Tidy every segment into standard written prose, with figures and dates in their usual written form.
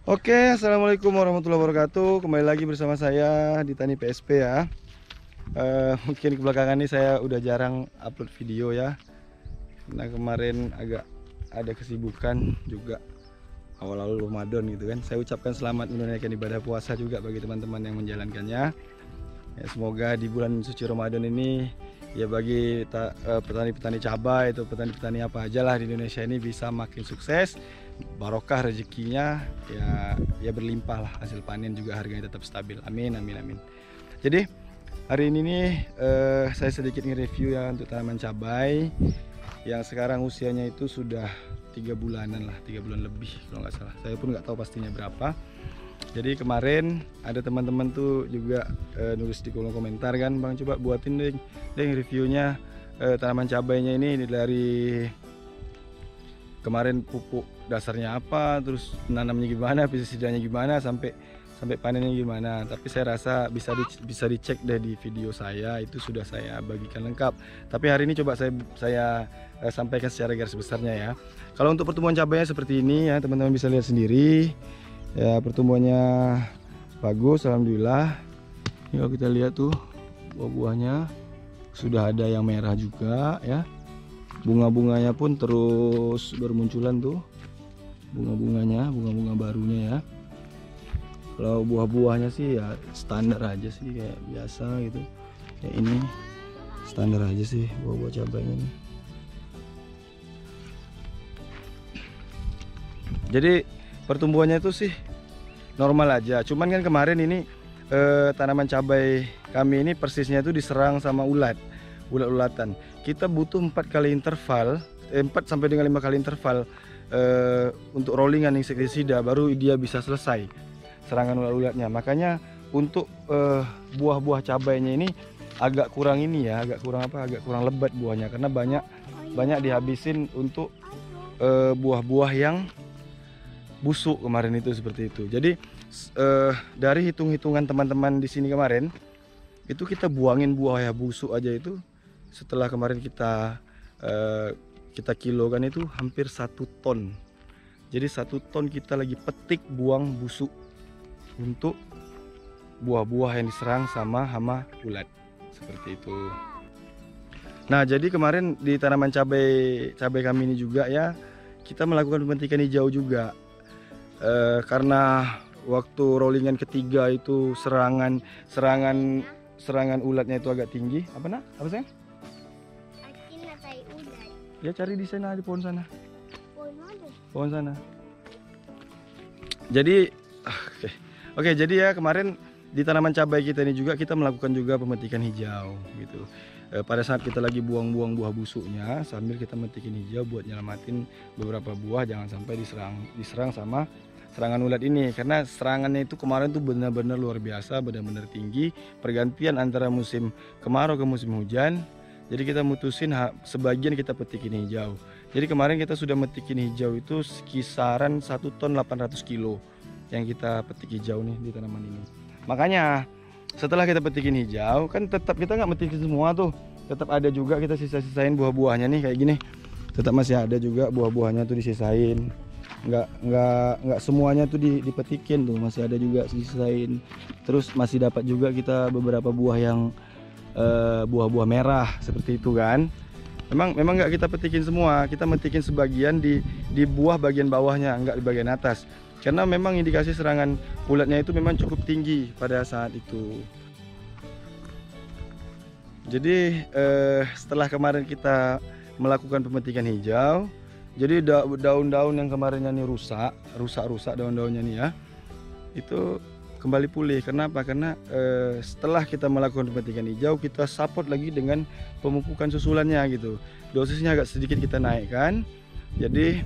Oke, assalamualaikum warahmatullahi wabarakatuh. Kembali lagi bersama saya di Tani PSP ya. Mungkin kebelakangan ini saya udah jarang upload video ya, karena kemarin agak ada kesibukan juga awal-awal Ramadan gitu kan. Saya ucapkan selamat menunaikan ibadah puasa juga bagi teman-teman yang menjalankannya. Ya, semoga di bulan suci Ramadan ini ya bagi petani-petani cabai atau petani-petani apa aja lah di Indonesia ini bisa makin sukses, barokah rezekinya, ya berlimpah lah, hasil panen juga harganya tetap stabil. Amin amin amin. Jadi hari ini nih saya sedikit nge-review ya untuk tanaman cabai yang sekarang usianya itu sudah 3 bulanan lah, 3 bulan lebih kalau nggak salah. Saya pun nggak tahu pastinya berapa. Jadi kemarin ada teman-teman tuh juga nulis di kolom komentar kan, Bang coba buatin deh reviewnya tanaman cabainya ini dari kemarin pupuk dasarnya apa, terus nanamnya gimana, pestisidanya gimana, sampai panennya gimana. Tapi saya rasa bisa dicek deh di video saya, itu sudah saya bagikan lengkap. Tapi hari ini coba saya sampaikan secara garis besarnya ya. Kalau untuk pertumbuhan cabainya seperti ini ya, teman-teman bisa lihat sendiri. Ya, pertumbuhannya bagus, alhamdulillah. Ini kalau kita lihat tuh buah-buahnya sudah ada yang merah juga ya. Bunga-bunganya pun terus bermunculan tuh. Bunga-bunga barunya ya. Kalau buah-buahnya sih ya standar aja sih, kayak biasa gitu. Ya ini standar aja sih buah-buah cabainya nih. Jadi pertumbuhannya itu sih normal aja. Cuman kan kemarin ini tanaman cabai kami ini persisnya itu diserang sama ulat-ulatan. Kita butuh 4 kali interval, 4 sampai dengan 5 kali interval untuk rollingan insektisida baru dia bisa selesai serangan ulat-ulatnya. Makanya untuk buah-buah cabainya ini agak kurang agak kurang lebat buahnya, karena banyak dihabisin untuk buah-buah yang busuk kemarin itu, seperti itu. Jadi dari hitung-hitungan teman-teman di sini kemarin itu kita buangin buah ya busuk aja itu, setelah kemarin kita kilokan itu hampir 1 ton. Jadi 1 ton kita lagi petik buang busuk untuk buah-buah yang diserang sama hama ulat, seperti itu. Nah, jadi kemarin di tanaman cabai kami ini juga ya, kita melakukan pemetikan hijau juga. Karena waktu rollingan ketiga itu serangan ulatnya itu agak tinggi. Apa sayang? Ya cari di sana, di pohon sana. Pohon sana. Jadi oke, jadi ya kemarin di tanaman cabai kita ini juga kita melakukan juga pemetikan hijau gitu. Pada saat kita lagi buang-buang buah busuknya, sambil kita metikin hijau buat nyelamatin beberapa buah jangan sampai diserang sama serangan ulat ini. Karena serangannya itu kemarin tuh benar-benar luar biasa, benar-benar tinggi, pergantian antara musim kemarau ke musim hujan. Jadi kita mutusin sebagian kita petikin hijau. Jadi kemarin kita sudah metikin hijau itu kisaran 1 ton 800 kilo yang kita petik hijau nih di tanaman ini. Makanya setelah kita petikin hijau kan tetap kita nggak metikin semua tuh, tetap ada juga kita sisa-sisain buah-buahnya nih kayak gini. Tetap masih ada juga buah-buahnya tuh disisain. Nggak semuanya tuh dipetikin tuh, masih ada juga sisain. Terus masih dapat juga kita beberapa buah yang buah-buah merah seperti itu kan. Memang nggak kita petikin semua, kita metikin sebagian di buah bagian bawahnya, nggak di bagian atas. Karena memang indikasi serangan ulatnya itu memang cukup tinggi pada saat itu. Jadi setelah kemarin kita melakukan pemetikan hijau, jadi daun-daun yang kemarinnya nih rusak daun-daunnya nih ya, itu kembali pulih. Kenapa? Karena setelah kita melakukan pemetikan hijau, kita support lagi dengan pemupukan susulannya gitu. Dosisnya agak sedikit kita naikkan, jadi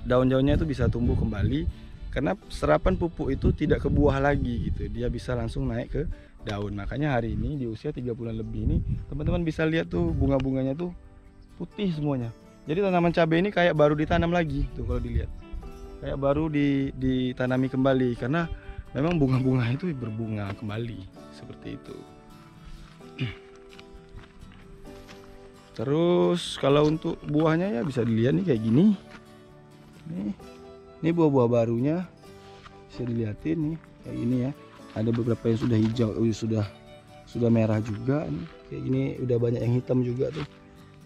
daun-daunnya itu bisa tumbuh kembali. Karena serapan pupuk itu tidak ke buah lagi gitu, dia bisa langsung naik ke daun. Makanya hari ini di usia 3 bulan lebih ini, teman-teman bisa lihat tuh bunga-bunganya tuh putih semuanya. Jadi tanaman cabai ini kayak baru ditanam lagi tuh, kalau dilihat kayak baru ditanami kembali, karena memang bunga-bunga itu berbunga kembali seperti itu. Terus kalau untuk buahnya ya bisa dilihat nih kayak gini. Ini buah-buah barunya. Bisa dilihatin nih kayak gini ya. Ada beberapa yang sudah hijau, sudah merah juga nih. Kayak gini udah banyak yang hitam juga tuh.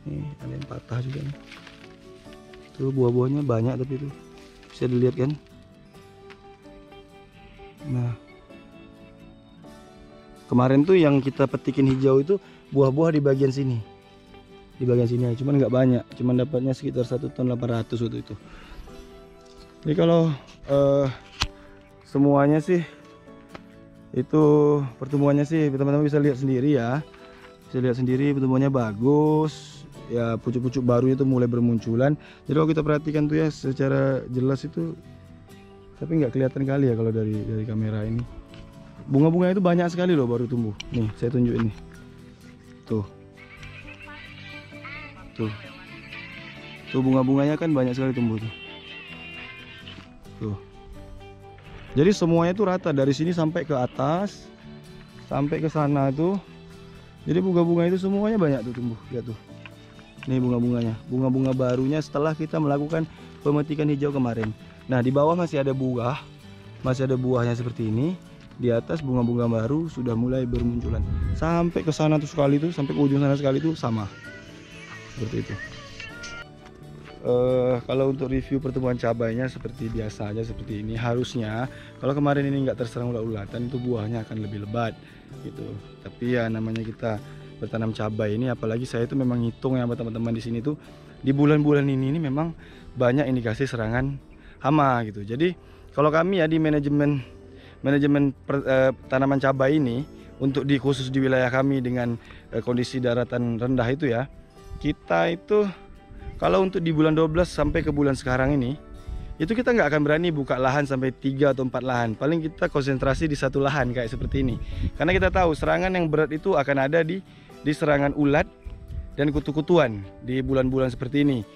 Nih ada yang patah juga nih. Tuh buah-buahnya banyak tapi tuh bisa dilihat kan. Nah, kemarin tuh yang kita petikin hijau itu buah-buah di bagian sini. Di bagian sini aja, cuman nggak banyak, cuman dapatnya sekitar 1 ton 800 waktu itu. Jadi kalau semuanya sih itu pertumbuhannya sih teman-teman bisa lihat sendiri ya. Bisa lihat sendiri pertumbuhannya bagus. Ya pucuk-pucuk baru itu mulai bermunculan. Jadi kalau kita perhatikan tuh ya secara jelas itu, tapi nggak kelihatan kali ya kalau dari kamera ini. Bunga-bunga itu banyak sekali loh baru tumbuh. Nih saya tunjukin nih. Tuh. Tuh bunga-bunganya kan banyak sekali tumbuh tuh. Tuh. Jadi semuanya itu rata dari sini sampai ke atas, sampai ke sana tuh. Jadi bunga-bunga itu semuanya banyak tuh tumbuh. Lihat tuh. Nih bunga-bunganya. Bunga-bunga barunya setelah kita melakukan pemetikan hijau kemarin. Nah, di bawah masih ada buah. Masih ada buahnya seperti ini. Di atas bunga-bunga baru sudah mulai bermunculan. Sampai ke sana tuh sekali tuh, sampai ke ujung sana sekali tuh sama. Seperti itu. Kalau untuk review pertumbuhan cabainya seperti biasa aja seperti ini. Harusnya kalau kemarin ini nggak terserang ulat-ulatan itu buahnya akan lebih lebat gitu. Tapi ya namanya kita bertanam cabai ini, apalagi saya itu memang ngitung ya teman-teman di sini tuh di bulan-bulan ini memang banyak indikasi serangan hama gitu. Jadi kalau kami ya di manajemen tanaman cabai ini untuk khusus di wilayah kami dengan kondisi daratan rendah itu ya, kita itu kalau untuk di bulan 12 sampai ke bulan sekarang ini, itu kita nggak akan berani buka lahan sampai 3 atau 4 lahan. Paling kita konsentrasi di 1 lahan kayak seperti ini. Karena kita tahu serangan yang berat itu akan ada di serangan ulat dan kutu-kutuan di bulan-bulan seperti ini.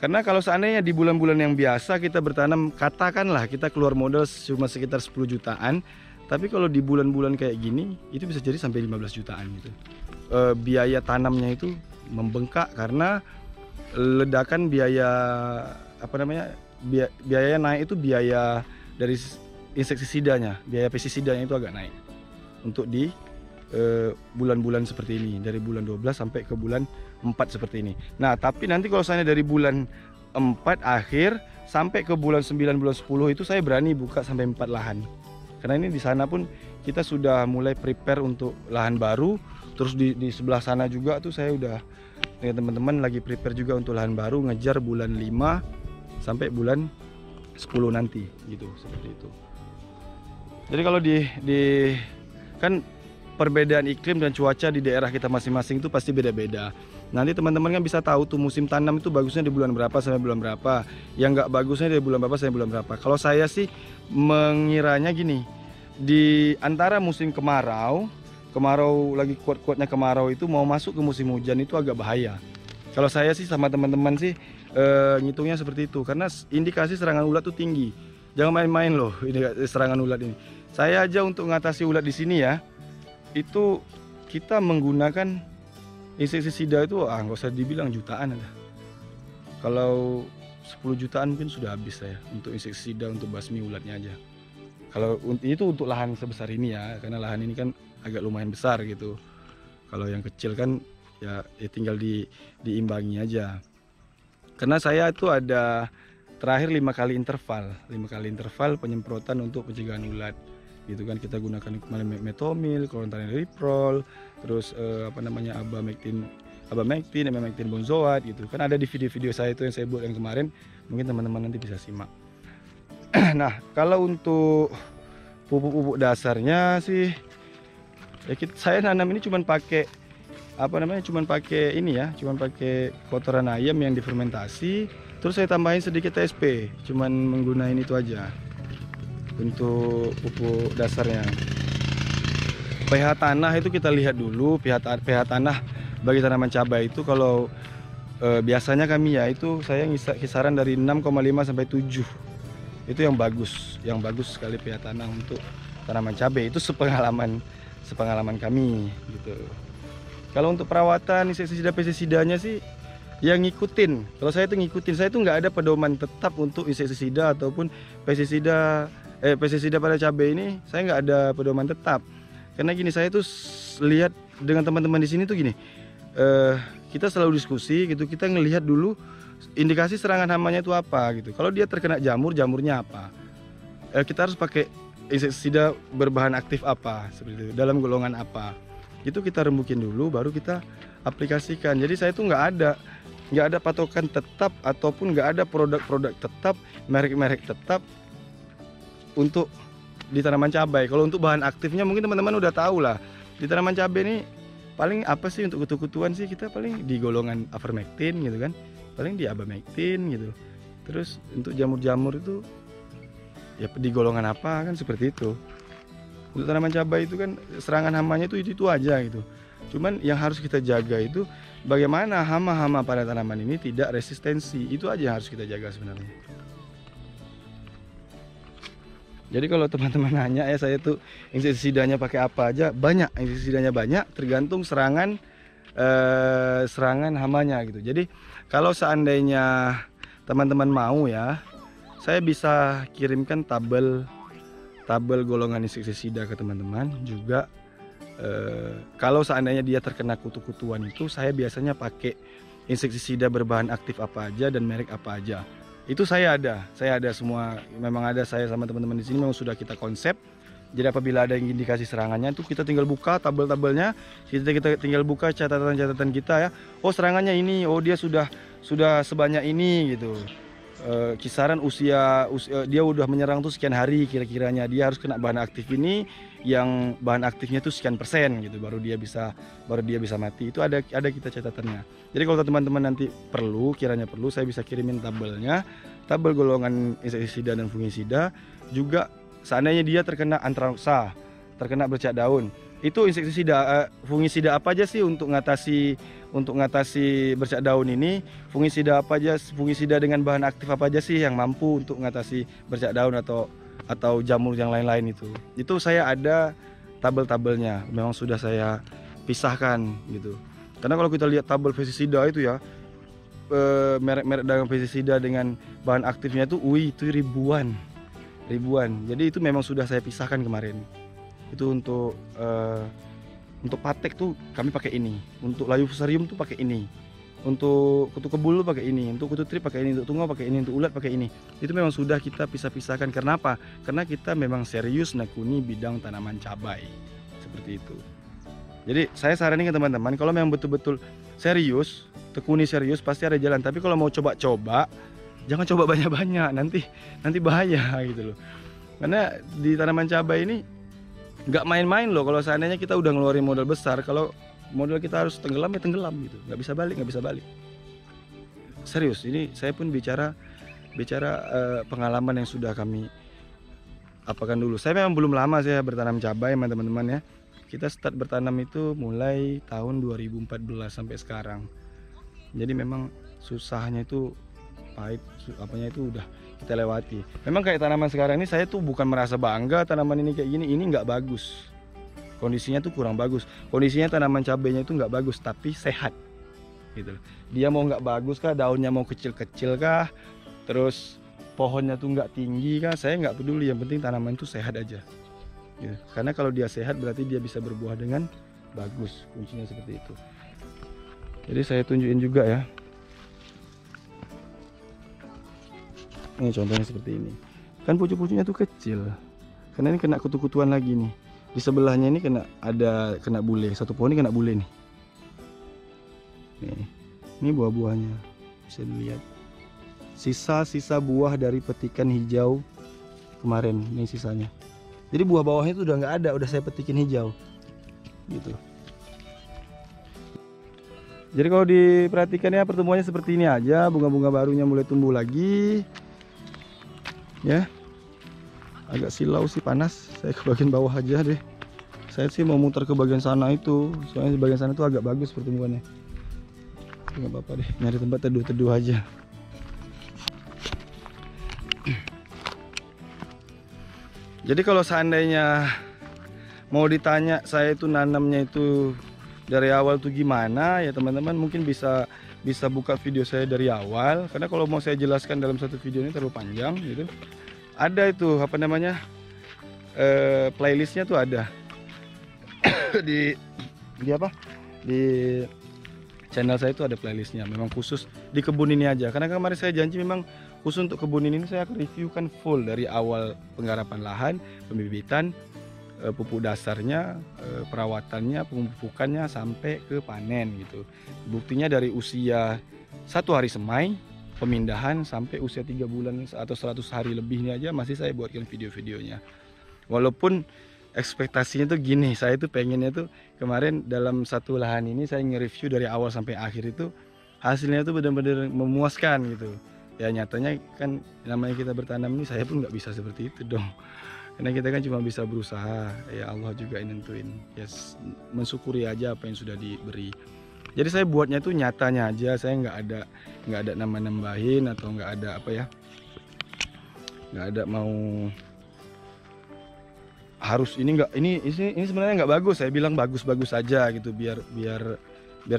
Karena kalau seandainya di bulan-bulan yang biasa kita bertanam, katakanlah kita keluar modal cuma sekitar 10 jutaan. Tapi kalau di bulan-bulan kayak gini, itu bisa jadi sampai 15 jutaan gitu. Biaya tanamnya itu membengkak karena ledakan biaya biaya naik itu biaya dari insektisidanya, biaya pestisidanya itu agak naik untuk di bulan-bulan seperti ini, dari bulan 12 sampai ke bulan 4 seperti ini. Nah tapi nanti kalau saya dari bulan 4 akhir sampai ke bulan 9, bulan 10 itu saya berani buka sampai 4 lahan, karena ini di sana pun kita sudah mulai prepare untuk lahan baru. Terus di sebelah sana juga tuh saya udah teman-teman lagi prepare juga untuk lahan baru, ngejar bulan 5 sampai bulan 10 nanti gitu, seperti itu. Jadi kalau kan perbedaan iklim dan cuaca di daerah kita masing-masing itu pasti beda-beda. Nanti teman-teman kan bisa tahu tuh musim tanam itu bagusnya di bulan berapa sampai bulan berapa, yang nggak bagusnya dari bulan berapa sampai bulan berapa. Kalau saya sih mengiranya gini, di antara musim kemarau lagi kuat-kuatnya kemarau itu mau masuk ke musim hujan itu agak bahaya. Kalau saya sih sama teman-teman sih ngitungnya seperti itu, karena indikasi serangan ulat tuh tinggi. Jangan main-main loh ini serangan ulat ini. Saya aja untuk mengatasi ulat di sini ya, itu kita menggunakan insektisida itu nggak usah dibilang jutaan ada. Kalau 10 jutaan mungkin sudah habis saya untuk insektisida untuk basmi ulatnya aja. Kalau itu untuk lahan sebesar ini ya, karena lahan ini kan agak lumayan besar gitu. Kalau yang kecil kan ya tinggal diimbangi aja. Karena saya itu ada terakhir 5 kali interval penyemprotan untuk pencegahan ulat. Gitu kan, kita gunakan kemarin metomil, chlorantraniliprol, terus abamectin, benzoat gitu. Kan ada di video-video saya itu yang saya buat yang kemarin, mungkin teman-teman nanti bisa simak. Nah, kalau untuk pupuk-pupuk dasarnya sih ya saya nanam ini cuman pakai cuman pakai kotoran ayam yang difermentasi, terus saya tambahin sedikit TSP, cuman menggunakan itu aja untuk pupuk dasarnya. pH tanah itu kita lihat dulu, pH tanah bagi tanaman cabai itu kalau biasanya kami ya itu saya kisaran dari 6,5 sampai 7. Itu yang bagus sekali pH tanah untuk tanaman cabai, itu sepengalaman kami gitu. Kalau untuk perawatan pestisida-pestisidanya sih yang ngikutin. Kalau saya itu ngikutin, saya itu nggak ada pedoman tetap untuk insektisida ataupun pestisida pestisida pada cabai ini saya nggak ada pedoman tetap. Karena gini, saya tuh lihat dengan teman-teman di sini tuh gini, kita selalu diskusi gitu, kita ngelihat dulu indikasi serangan hamanya itu apa gitu. Kalau dia terkena jamur, jamurnya apa? Kita harus pakai insektisida berbahan aktif apa, seperti itu, dalam golongan apa. Itu kita rembukin dulu, baru kita aplikasikan. Jadi saya tuh nggak ada patokan tetap, ataupun nggak ada produk-produk tetap, merek-merek tetap untuk di tanaman cabai. Kalau untuk bahan aktifnya mungkin teman-teman udah tahu lah. Di tanaman cabai ini paling apa sih untuk kutu-kutuan sih, kita paling di golongan avermectin gitu kan, paling di abamectin gitu. Terus untuk jamur-jamur itu ya di golongan apa kan, seperti itu. Untuk tanaman cabai itu kan serangan hamanya itu aja gitu. Cuman yang harus kita jaga itu bagaimana hama-hama pada tanaman ini tidak resistensi. Itu aja yang harus kita jaga sebenarnya. Jadi kalau teman-teman nanya ya, saya tuh insektisidanya pakai apa aja, banyak, insektisidanya banyak, tergantung serangan hamanya gitu. Jadi kalau seandainya teman-teman mau ya, saya bisa kirimkan tabel golongan insektisida ke teman-teman juga. Kalau seandainya dia terkena kutu-kutuan itu, saya biasanya pakai insektisida berbahan aktif apa aja dan merek apa aja. Itu saya ada semua, memang ada, saya sama teman-teman di sini memang sudah kita konsep. Jadi apabila ada yang indikasi serangannya itu kita tinggal buka tabel-tabelnya, kita tinggal buka catatan-catatan kita ya. Oh serangannya ini, oh dia sudah sebanyak ini gitu. Kisaran usia dia udah menyerang tuh sekian hari, kira-kiranya dia harus kena bahan aktif ini, yang bahan aktifnya tuh sekian persen gitu, baru dia bisa mati. Itu ada kita catatannya. Jadi kalau teman-teman nanti kiranya perlu, saya bisa kirimin tabelnya, tabel golongan insektisida dan fungisida. Juga seandainya dia terkena antraknosa, terkena bercak daun, itu insektisida fungisida apa aja sih untuk ngatasi bercak daun ini, fungisida apa aja, fungisida dengan bahan aktif apa aja sih yang mampu untuk ngatasi bercak daun atau jamur yang lain-lain. Itu saya ada tabel-tabelnya, memang sudah saya pisahkan gitu. Karena kalau kita lihat tabel pestisida itu ya, merek-merek dagang pestisida dengan bahan aktifnya itu ribuan. Jadi itu memang sudah saya pisahkan kemarin. Itu untuk patek tuh kami pakai ini, untuk layu fusarium tuh pakai ini, untuk kutu kebul pakai ini, untuk kutu trip pakai ini, untuk tungau pakai ini, untuk ulat pakai ini. Itu memang sudah kita pisah-pisahkan. Karena apa? Karena kita memang serius nekuni bidang tanaman cabai, seperti itu. Jadi saya saranin ke teman-teman, kalau memang betul-betul serius, tekuni serius, pasti ada jalan. Tapi kalau mau coba-coba, jangan coba banyak-banyak, nanti bahaya gitu loh. Karena di tanaman cabai ini nggak main-main loh. Kalau seandainya kita udah ngeluarin modal besar, kalau modal kita harus tenggelam ya tenggelam gitu, nggak bisa balik. Serius, ini saya pun bicara pengalaman yang sudah kami apakan dulu. Saya memang belum lama saya bertanam cabai teman-teman ya. Kita start bertanam itu mulai tahun 2014 sampai sekarang. Jadi memang susahnya itu pahit, apanya itu udah kita lewati. Memang kayak tanaman sekarang ini, saya tuh bukan merasa bangga tanaman ini kayak gini, ini nggak bagus. Kondisinya tuh kurang bagus. Kondisinya tanaman cabainya itu nggak bagus, tapi sehat. Gitu. Dia mau nggak bagus kah, daunnya mau kecil-kecil kah, terus pohonnya tuh nggak tinggi kah, saya nggak peduli. Yang penting tanaman itu sehat aja. Gitu. Karena kalau dia sehat berarti dia bisa berbuah dengan bagus. Kuncinya seperti itu. Jadi saya tunjukin juga ya. Ini contohnya seperti ini. Kan pucuk-pucuknya tuh kecil. Karena ini kena kutu-kutuan lagi nih. Di sebelahnya ini kena bule. Satu pohon ini kena bule nih. Nih. Ini buah-buahnya. Bisa dilihat. Sisa-sisa buah dari petikan hijau kemarin. Ini sisanya. Jadi buah bawahnya itu udah nggak ada, udah saya petikin hijau. Gitu. Jadi kalau diperhatikan ya, pertumbuhannya seperti ini aja. Bunga-bunga barunya mulai tumbuh lagi. Ya, agak silau sih, panas. Saya ke bagian bawah aja deh. Saya sih mau muter ke bagian sana itu, soalnya di bagian sana itu agak bagus pertumbuhannya. Nggak apa-apa deh, nyari tempat teduh-teduh aja. Jadi kalau seandainya mau ditanya saya itu nanamnya itu dari awal tuh gimana ya teman-teman, mungkin bisa buka video saya dari awal, karena kalau mau saya jelaskan dalam satu video ini terlalu panjang gitu. ada itu apa namanya, playlistnya tuh ada di apa, di channel saya itu ada playlistnya, memang khusus di kebun ini aja. Karena kemarin saya janji memang khusus untuk kebun ini saya akan reviewkan full dari awal penggarapan lahan, pembibitan, pupuk dasarnya, perawatannya, pemupukannya sampai ke panen gitu. Buktinya dari usia 1 hari semai pemindahan sampai usia 3 bulan atau 100 hari lebih ini aja masih saya buatkan video-videonya. Walaupun ekspektasinya tuh gini, saya tuh pengennya tuh kemarin dalam satu lahan ini saya nge-review dari awal sampai akhir itu hasilnya tuh benar-benar memuaskan gitu. Ya nyatanya kan namanya kita bertanam ini, saya pun nggak bisa seperti itu dong. Karena kita kan cuma bisa berusaha, ya Allah juga yang nentuin. Ya mensyukuri aja apa yang sudah diberi. Jadi saya buatnya tuh nyatanya aja, saya nggak ada nambah-nambahin atau nggak ada apa ya, nggak ada mau harus ini enggak, ini sebenarnya nggak bagus, saya bilang bagus-bagus aja gitu, biar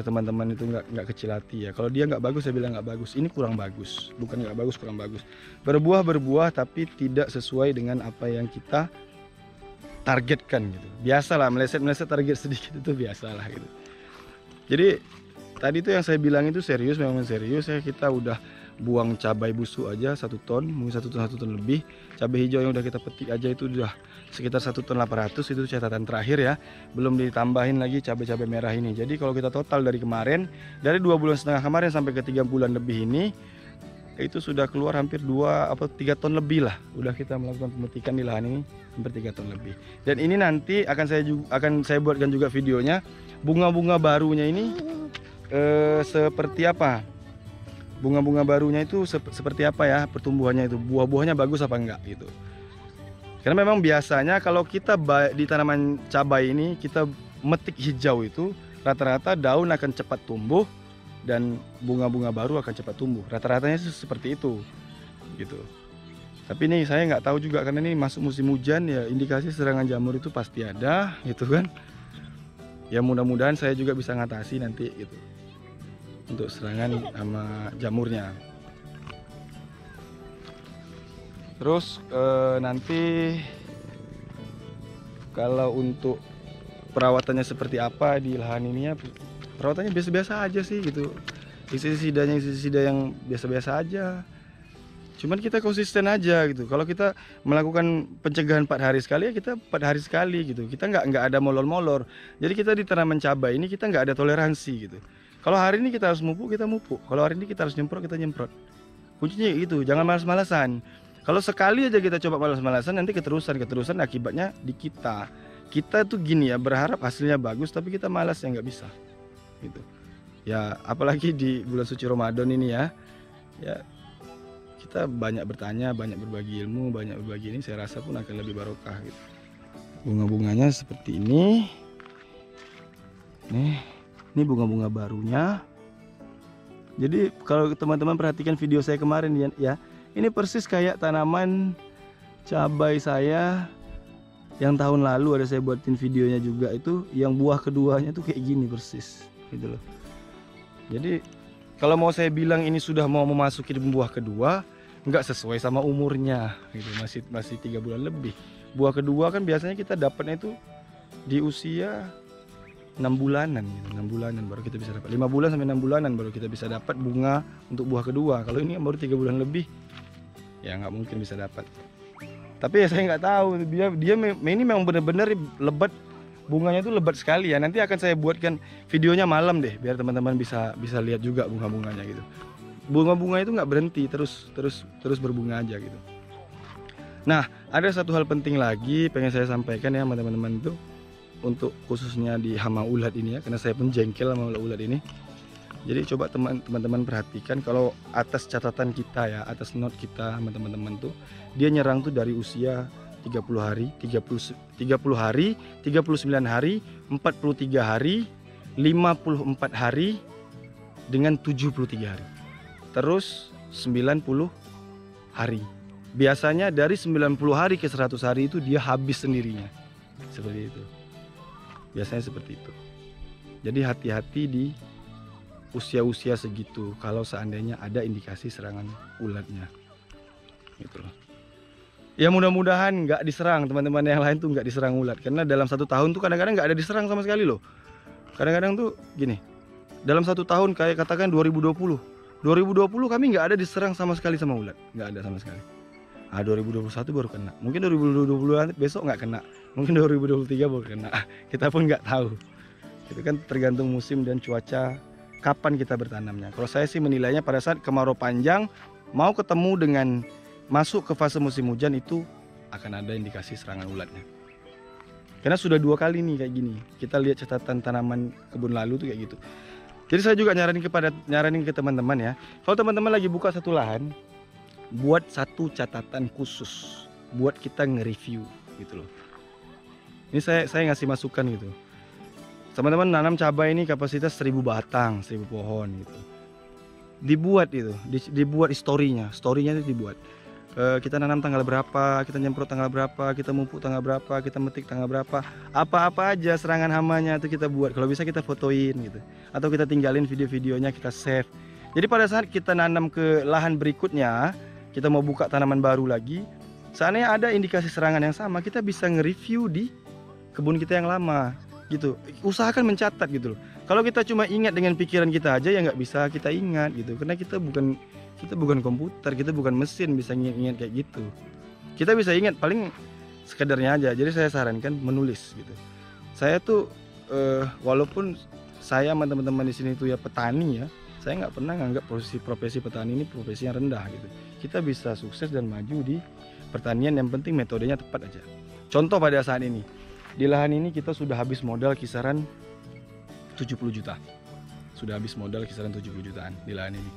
teman-teman itu nggak kecil hati ya. Kalau dia nggak bagus saya bilang nggak bagus, ini kurang bagus, bukan nggak bagus, kurang bagus. Berbuah tapi tidak sesuai dengan apa yang kita targetkan gitu. Biasalah meleset target sedikit itu biasalah gitu. Jadi tadi tuh yang saya bilang itu serius, memang serius ya. Kita udah buang cabai busuk aja 1 ton, mungkin 1 ton lebih. Cabai hijau yang udah kita petik aja itu udah sekitar 1 ton 800, itu catatan terakhir ya. Belum ditambahin lagi cabai-cabai merah ini. Jadi kalau kita total dari kemarin, dari 2,5 bulan kemarin sampai ke 3 bulan lebih ini, itu sudah keluar hampir 2 atau 3 ton lebih lah. Udah kita melakukan pemetikan di lahan ini hampir 3 ton lebih. Dan ini nanti akan saya buatkan juga videonya, bunga-bunga barunya ini seperti apa. Bunga-bunga barunya itu seperti apa ya pertumbuhannya itu, buah-buahnya bagus apa enggak gitu. Karena memang biasanya kalau kita di tanaman cabai ini kita metik hijau itu rata-rata daun akan cepat tumbuh dan bunga-bunga baru akan cepat tumbuh. Rata-ratanya seperti itu gitu. Tapi ini saya nggak tahu juga karena ini masuk musim hujan ya, indikasi serangan jamur itu pasti ada gitu kan. Ya mudah-mudahan saya juga bisa ngatasi nanti gitu untuk serangan sama jamurnya. Terus nanti kalau untuk perawatannya seperti apa di lahan ini ya, perawatannya biasa-biasa aja sih gitu. Pestisida yang biasa-biasa aja. Cuman kita konsisten aja gitu. Kalau kita melakukan pencegahan 4 hari sekali ya kita 4 hari sekali gitu. Kita nggak ada molor-molor. Jadi kita di tanaman cabai ini kita nggak ada toleransi gitu. Kalau hari ini kita harus mupuk, kita mupuk. Kalau hari ini kita harus nyemprot, kita nyemprot. Kuncinya itu, jangan malas-malasan. Kalau sekali aja kita coba malas-malasan, nanti keterusan akibatnya di kita. Kita tuh gini ya, berharap hasilnya bagus, tapi kita malas ya nggak bisa. Gitu. Ya, apalagi di bulan suci Ramadan ini ya. Ya, kita banyak bertanya, banyak berbagi ilmu, banyak berbagi ini, saya rasa pun akan lebih barokah gitu. Bunga-bunganya seperti ini. Nih. Ini bunga-bunga barunya. Jadi kalau teman-teman perhatikan video saya kemarin ya, ini persis kayak tanaman cabai saya yang tahun lalu ada saya buatin videonya juga, itu yang buah keduanya tuh kayak gini persis gitu loh. Jadi kalau mau saya bilang ini sudah mau memasuki buah kedua, nggak sesuai sama umurnya gitu, masih 3 bulan lebih. Buah kedua kan biasanya kita dapatnya itu di usia 6 bulanan gitu, 6 bulanan baru kita bisa dapat, 5 bulan sampai 6 bulanan baru kita bisa dapat bunga untuk buah kedua. Kalau ini baru 3 bulan lebih ya nggak mungkin bisa dapat. Tapi ya saya nggak tahu, dia ini memang benar-benar lebat, bunganya itu lebat sekali ya. Nanti akan saya buatkan videonya malam deh biar teman-teman bisa lihat juga bunga-bunganya gitu. Bunga-bunga itu nggak berhenti, terus berbunga aja gitu. Nah, ada satu hal penting lagi pengen saya sampaikan ya sama teman-teman itu, untuk khususnya di hama ulat ini ya, karena saya pun jengkel sama ulat ini. Jadi coba teman-teman perhatikan, kalau atas catatan kita ya, atas note kita sama teman-teman tuh, dia nyerang tuh dari usia 30 hari, 30 hari, 39 hari, 43 hari, 54 hari, dengan 73 hari. Terus 90 hari. Biasanya dari 90 hari ke 100 hari itu dia habis sendirinya. Seperti itu. Biasanya seperti itu. Jadi hati-hati di usia-usia segitu kalau seandainya ada indikasi serangan ulatnya. Gitu loh. Ya mudah-mudahan nggak diserang, teman-teman yang lain tuh nggak diserang ulat. Karena dalam 1 tahun tuh kadang-kadang nggak ada diserang sama sekali loh. Kadang-kadang tuh gini, dalam 1 tahun kayak katakan 2020 kami nggak ada diserang sama sekali sama ulat, nggak ada sama sekali. 2021 baru kena, mungkin 2020 besok nggak kena, mungkin 2023 baru kena. Kita pun nggak tahu. Itu kan tergantung musim dan cuaca kapan kita bertanamnya. Kalau saya sih menilainya pada saat kemarau panjang mau ketemu dengan masuk ke fase musim hujan itu akan ada indikasi serangan ulatnya. Karena sudah 2 kali nih kayak gini. Kita lihat catatan tanaman kebun lalu tuh kayak gitu. Jadi saya juga nyaranin ke teman-teman ya. Kalau teman-teman lagi buka satu lahan, buat satu catatan khusus buat kita nge-review gitu loh. Ini saya ngasih masukan gitu. Teman-teman nanam cabai ini kapasitas 1000 batang, 1000 pohon gitu. Dibuat itu, dibuat historinya itu dibuat. Kita nanam tanggal berapa, kita nyemprot tanggal berapa, kita mupuk tanggal berapa, kita metik tanggal berapa, apa-apa aja serangan hamanya itu kita buat. Kalau bisa kita fotoin gitu, atau kita tinggalin video-videonya, kita save. Jadi pada saat kita nanam ke lahan berikutnya, kita mau buka tanaman baru lagi, seandainya ada indikasi serangan yang sama, kita bisa nge-review di kebun kita yang lama gitu. Usahakan mencatat gitu loh. Kalau kita cuma ingat dengan pikiran kita aja ya nggak bisa kita ingat gitu, karena kita bukan komputer, kita bukan mesin bisa ingat kayak gitu. Kita bisa ingat paling sekedarnya aja. Jadi saya sarankan menulis gitu. Saya tuh walaupun saya sama teman-teman di sini tuh ya petani ya, saya nggak pernah nganggap profesi petani ini profesi yang rendah gitu. Kita bisa sukses dan maju di pertanian, yang penting metodenya tepat aja. Contoh pada saat ini, di lahan ini kita sudah habis modal kisaran 70 juta. Sudah habis modal kisaran 70 jutaan di lahan ini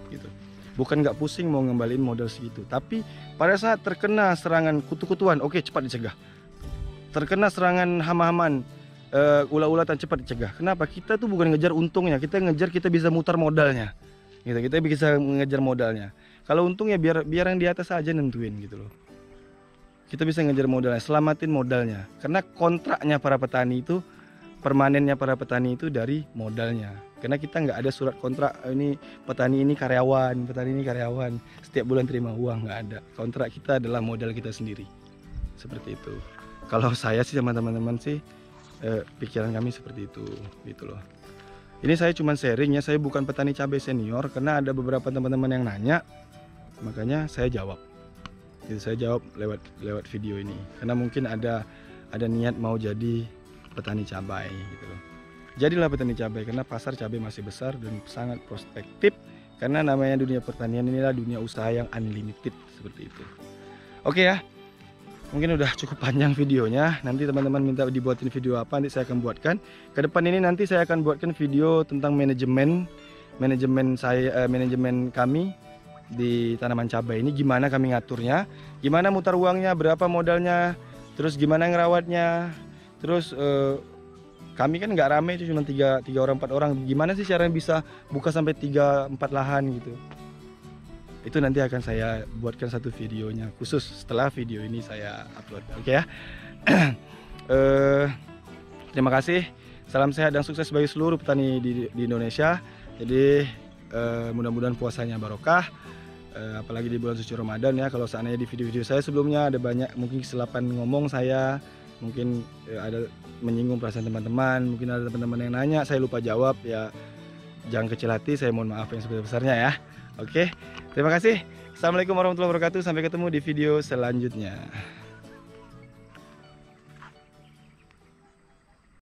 gitu. Bukan nggak pusing mau ngembaliin modal segitu, tapi pada saat terkena serangan kutu-kutuan, oke, cepat dicegah. Terkena serangan hama-haman, ulat-ulatan, cepat dicegah. Kenapa? Kita tuh bukan ngejar untungnya, kita ngejar kita bisa mutar modalnya gitu. Kita bisa ngejar modalnya. Kalau untungnya biar yang di atas aja nentuin gitu loh. Kita bisa ngejar modalnya, selamatin modalnya. Karena kontraknya para petani itu, permanennya para petani itu dari modalnya. Karena kita nggak ada surat kontrak, ini petani ini karyawan, setiap bulan terima uang, nggak ada. Kontrak kita adalah modal kita sendiri, seperti itu. Kalau saya sih sama teman-teman sih, pikiran kami seperti itu, gitu loh. Ini saya cuma sharing ya, saya bukan petani cabai senior, karena ada beberapa teman-teman yang nanya, makanya saya jawab. Jadi saya jawab lewat video ini, karena mungkin ada niat mau jadi petani cabai, gitu loh. Jadilah petani cabai, karena pasar cabai masih besar dan sangat prospektif. Karena namanya dunia pertanian inilah dunia usaha yang unlimited, seperti itu. Oke ya, mungkin udah cukup panjang videonya. Nanti teman-teman minta dibuatin video apa, nanti saya akan buatkan. Kedepan ini nanti saya akan buatkan video tentang manajemen kami di tanaman cabai ini. Gimana kami ngaturnya, gimana mutar uangnya, berapa modalnya, terus gimana ngerawatnya. Terus kami kan nggak rame, itu cuma 3 orang 4 orang. Gimana sih caranya bisa buka sampai 3-4 lahan gitu. Itu nanti akan saya buatkan satu videonya khusus setelah video ini saya upload. Oke ya. Terima kasih. Salam sehat dan sukses bagi seluruh petani di Indonesia. Jadi mudah-mudahan puasanya barokah. Apalagi di bulan suci Ramadan ya. Kalau seandainya di video-video saya sebelumnya ada banyak mungkin kesilapan ngomong saya, mungkin ada menyinggung perasaan teman-teman, mungkin ada teman-teman yang nanya saya lupa jawab ya, jangan kecil hati, saya mohon maaf yang sebesar-besarnya ya. Oke, terima kasih. Assalamualaikum warahmatullahi wabarakatuh. Sampai ketemu di video selanjutnya.